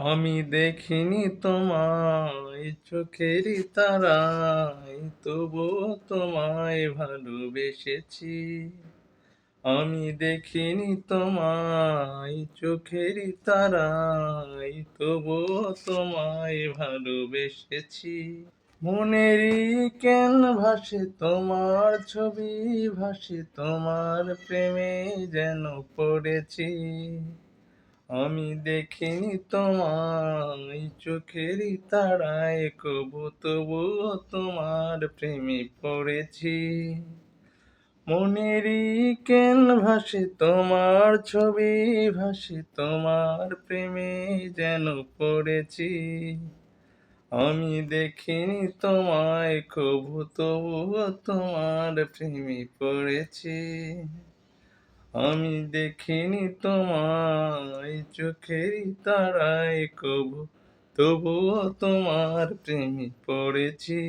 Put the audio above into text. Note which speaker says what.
Speaker 1: আমি দেখিনি তোমায় চোখেরই তারায়, তবুও তোমায় ভালোবেসেছি। আমি দেখিনি তোমায় চোখেরই তারায়, তবুও তোমায় ভালোবেসেছি। মনেরই ক্যানভাসে তোমার ছবি ভাসে, তোমার প্রেমে যেন পড়েছি। আমি দেখিনি তোমায় চোখেরই তারায় কবু, তবুও তোমার প্রেমে পড়েছি। মনেরই ক্যানভাসে তোমার ছবি ভাসে, তোমার প্রেমে যেন পড়েছি। আমি দেখিনি তোমায় কবু, তবুও তোমার প্রেমে পড়েছি। আমি দেখিনি তোমায় চোখেরই তারায় কবু, তবুও তোমার প্রেমে পড়েছি।